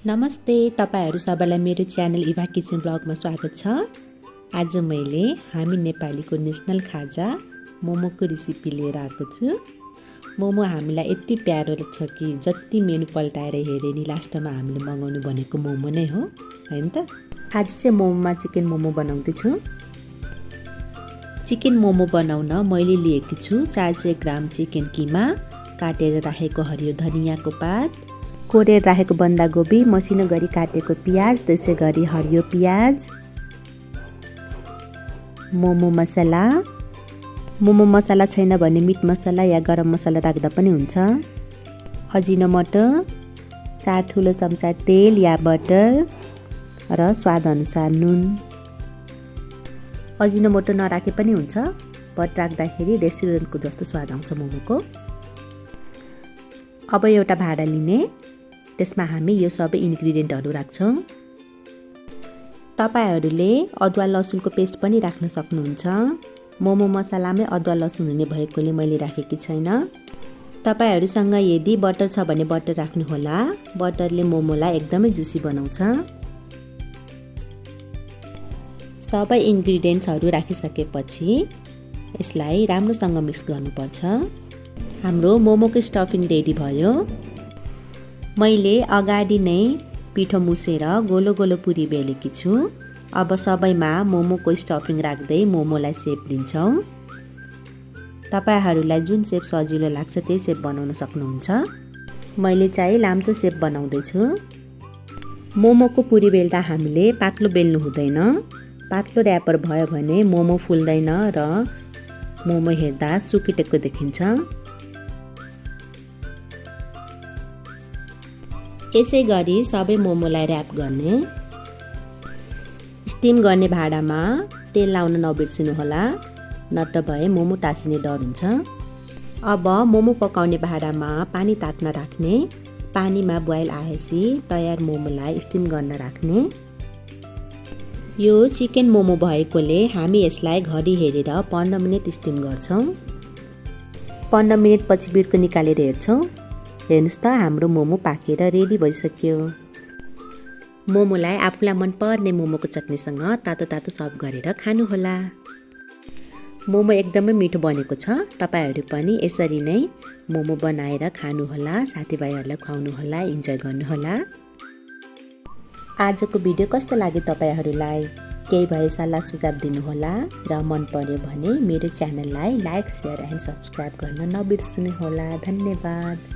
नमस्ते, तपाईहरु सबैलाई मेरो च्यानल इभा किचन ब्लगमा स्वागत छ। आज मैले हामी नेपालीको नेशनल खाजा मोमोको रेसिपी लिएर आएको छु। मोमो हामीलाई यति प्यारो लाग्छ कि जति मेनु पल्टाएर हेरे नि लास्टमा हामीले मगाउनु भनेको मोमो नै हो, हैन त? आज चाहिँ मोमोमा चिकन मोमो बनाउँदै छु। चिकन मोमो बनाउन मैले लिएको छु 400 ग्राम चिकन किमा, काटेर राखेको हरियो धनियाको पात, कोरेर राखेको बन्दागोबी, मसिनो गरी काटेको प्याज, त्यसै गरी हरियो प्याज, मोमो मसला छैन भने मिट मसला या गरम मसला राख्दा पनि हुन्छ, अजिनोमोटो, 4 ठुलो चम्चा तेल या बटर र स्वाद अनुसार नुन। अजिनोमोटो नराखे पनि हुन्छ, बट राख्दाखेरि रेस्टुरेन्टको जस्तो स्वाद आउँछ मोमोको। अब एउटा भाँडा लिने, त्यसमा हामी यो सबै इन्ग्रेडियन्टहरु राख्छौं। तपाईहरुले अदुवा लसुनको पेस्ट पनि राख्न सक्नुहुन्छ। मोमो मसलामै अदुवा लसुन हुने भएकोले मैले राखेकी छैन। तपाईहरुसँग यदि बटर छ भने बटर राख्नु होला। बटरले मोमोलाई एकदमै जुसी बनाउँछ। सबै इन्ग्रेडियन्ट्सहरु राखिसकेपछि यसलाई राम्रोसँग मिक्स गर्नुपर्छ। हाम्रो मोमोको स्टफिङ रेडी भयो। मैले अगाडि नै पिठो मुसेर गोलो गोलो पुरी बेलेकी छु। अब सबैमा मोमोको स्टफिङ राख्दै मोमोलाई सेप दिन्छौं। तपाईहरुलाई जुन सेप सजिलो लाग्छ त्यही सेप बनाउन सक्नुहुन्छ। मैले चाहिँ लाम्चो सेप बनाउँदै छु। मोमोको पुरी बेल्दा हामीले पातलो बेल्नु हुँदैन। पातलो र्यापर भयो भने मोमो फुल्दैन र मोमो हेर्दा सुकिटेको देखिन्छ। यसै गरी सबै मोमोलाई र्याप गर्ने। स्टिम गर्ने भाँडामा तेल लाउन नबिर्सिनु होला, नत्र भए मोमो टाँसिने डर हुन्छ। अब मोमो पकाउने भाँडामा पानी तात्न राख्ने। पानीमा बोइल आएपछि तयार मोमोलाई स्टिम गर्न राख्ने। यो चिकन मोमो भएकोले हामी यसलाई घडी हेरेर 15 मिनेट स्टिम गर्छौं। 15 मिनेट पछि बिर्को निकालेर हेर्छौं। हेर्नुस् त हाम्रो मोमो पाकेर रेडी भइसक्यो। मोमोलाई आफूलाई मन पर्ने मोमोको चटनीसँग तातो तातो सर्भ गरेर खानु होला। मोमो एकदमै मिठो बनेको छ। तपाईहरु पनि यसरी नै मोमो बनाएर खानु होला, साथीभाइहरुलाई खुवाउनु होला, इन्जोय गर्नु होला। आजको भिडियो कस्तो लाग्यो तपाईहरुलाई? केही भए सल्लाह सुझाव दिनु होला र मन पर्यो भने मेरो च्यानललाई लाइक, शेयर एन्ड सब्स्क्राइब गर्न नबिर्सनु होला। धन्यवाद।